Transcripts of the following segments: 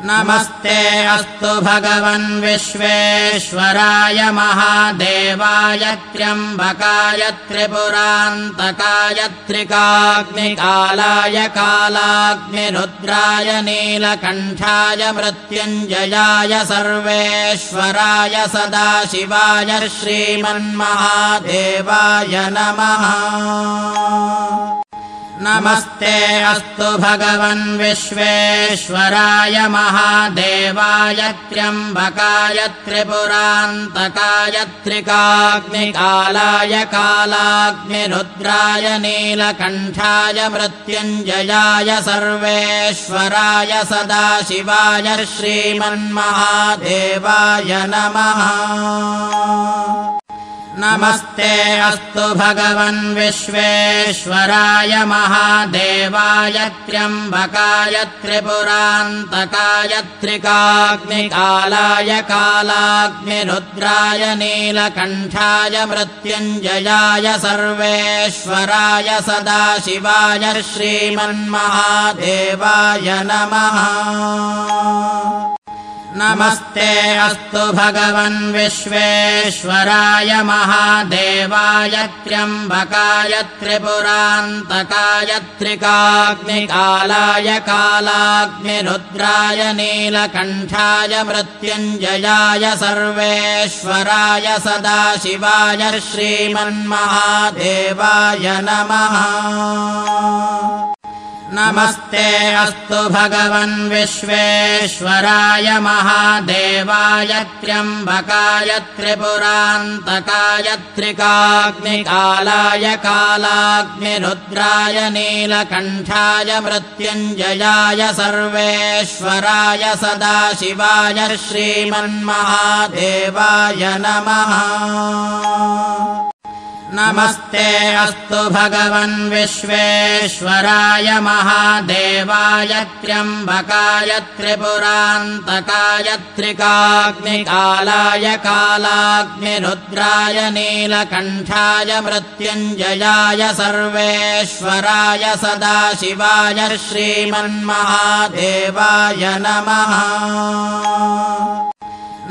नमस्ते अस्तु भगवन् विश्वेश्वराय महादेवाय त्र्यम्बकाय त्रिपुरान्तकाय त्रिकाग्निकालाय कालाग्निरुद्राय नीलकण्ठाय मृत्युञ्जयाय सर्वेश्वराय सदाशिवाय श्रीमन्महादेवाय नमः। नमस्ते अस्तु भगवन् विश्वेश्वराय महादेवाय त्र्यम्बकाय त्रिपुरान्तकाय त्रिकाग्निकालाय कालाग्निरुद्राय नीलकण्ठाय मृत्युञ्जयाय सर्वेश्वराय सदाशिवाय श्रीमन्महादेवाय नमः। नमस्ते अस्तु भगवन् विश्वेश्वराय महादेवाय त्र्यम्बकाय त्रिपुरान्तकाय त्रिकाग्निकालाय कालाग्निरुद्राय नीलकण्ठाय मृत्युञ्जयाय सर्वेश्वराय सदाशिवाय श्रीमन्महादेवाय नमः। नमस्ते अस्तु भगवन् विश्वेश्वराय महादेवाय त्र्यम्बकाय त्रिपुरान्तकाय त्रिकाग्निकालाय कालाग्निरुद्राय नीलकण्ठाय मृत्युञ्जयाय सर्वेश्वराय सदाशिवाय श्रीमन्महादेवाय नमः। नमस्ते अस्तु भगवन् विश्वेश्वराय महादेवाय त्र्यम्बकाय त्रिपुरान्तकाय त्रिकाग्निकालाय कालाग्निरुद्राय नीलकण्ठाय मृत्युञ्जयाय सर्वेश्वराय सदाशिवाय श्रीमन्महादेवाय नमः। नमस्ते अस्तु भगवन् विश्वेश्वराय महादेवाय त्र्यम्बकाय त्रिपुरान्तकाय त्रिकाग्निकालाय कालाग्निरुद्राय नीलकण्ठाय मृत्युञ्जयाय सर्वेश्वराय सदाशिवाय श्रीमन्महादेवाय नमः।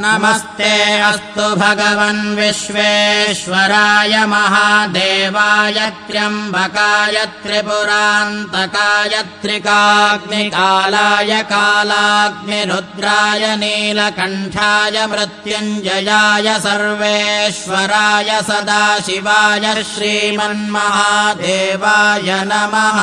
नमस्ते अस्तु भगवन् विश्वेश्वराय महादेवाय त्र्यम्बकाय त्रिपुरान्तकाय त्रिकाग्निकालाय कालाग्निरुद्राय नीलकण्ठाय मृत्युञ्जयाय सर्वेश्वराय सदाशिवाय श्रीमन्महादेवाय नमः।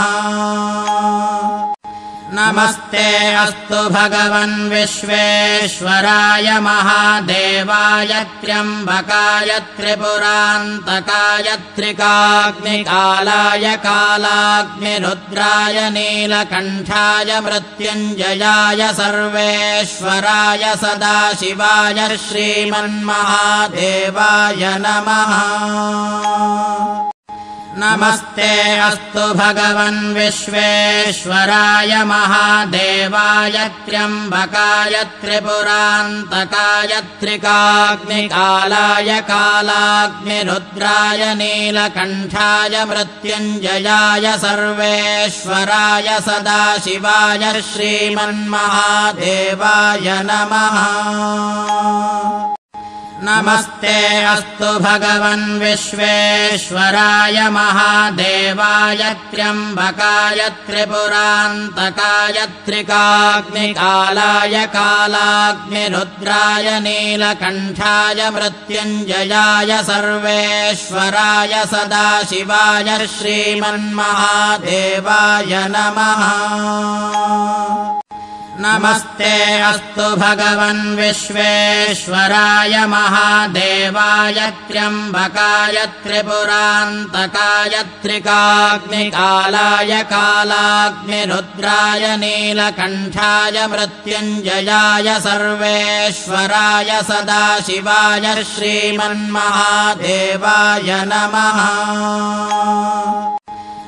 नमस्ते अस्तु भगवन् विश्वेश्वराय महादेवाय त्र्यम्बकाय त्रिपुरान्तकाय त्रिकाग्निकालाय कालाग्निरुद्राय नीलकण्ठाय मृत्युञ्जयाय सर्वेश्वराय सदाशिवाय श्रीमन्महादेवाय नमः। नमस्ते अस्तु भगवन् विश्वेश्वराय महादेवाय त्र्यम्बकाय त्रिपुरान्तकाय त्रिकाग्निकालाय कालाग्निरुद्राय नीलकण्ठाय मृत्युञ्जयाय सर्वेश्वराय सदाशिवाय श्रीमन्महादेवाय नमः। नमस्ते अस्तु भगवन् विश्वेश्वराय महादेवाय त्र्यम्बकाय त्रिपुरान्तकाय त्रिकाग्निकालाय कालाग्निरुद्राय नीलकण्ठाय मृत्युञ्जयाय सर्वेश्वराय सदाशिवाय श्रीमन्महादेवाय नमः। नमस्ते अस्तु भगवन् विश्वेश्वराय महादेवाय त्र्यम्बकाय त्रिपुरान्तकाय त्रिकाग्निकालाय कालाग्निरुद्राय नीलकण्ठाय मृत्युञ्जयाय सर्वेश्वराय सदाशिवाय श्रीमन्महादेवाय नमः।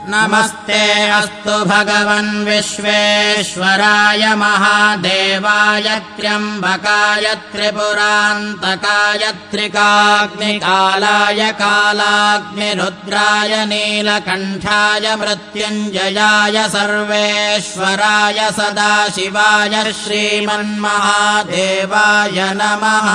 नमस्ते अस्तु भगवन् विश्वेश्वराय महादेवाय त्र्यम्बकाय त्रिपुरान्तकाय त्रिकाग्निकालाय कालाग्निरुद्राय नीलकण्ठाय मृत्युञ्जयाय सर्वेश्वराय सदाशिवाय श्रीमन्महादेवाय नमः।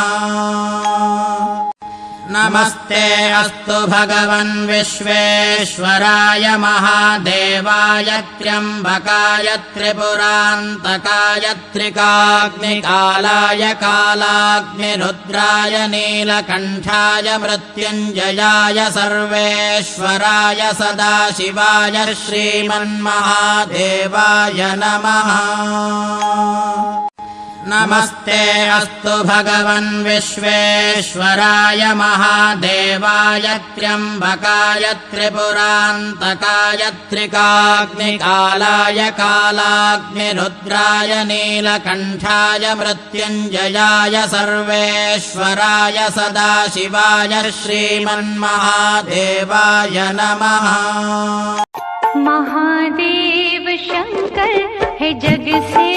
नमस्ते अस्तु भगवन् विश्वेश्वराय महादेवाय त्र्यम्बकाय त्रिपुरान्तकाय त्रिकाग्निकालाय कालाग्निरुद्राय नीलकण्ठाय मृत्युञ्जयाय सर्वेश्वराय सदाशिवाय श्रीमन्महादेवाय नमः। नमस्ते अस्तु भगवन् विश्वेश्वराय महादेवाय त्र्यम्बकाय त्रिपुरान्तकाय त्रिकाग्निकालाय कालाग्निरुद्राय नीलकण्ठाय मृत्युञ्जयाय सर्वेश्वराय सदाशिवाय श्रीमन्महादेवाय नमः। महादेव शंकर है जग से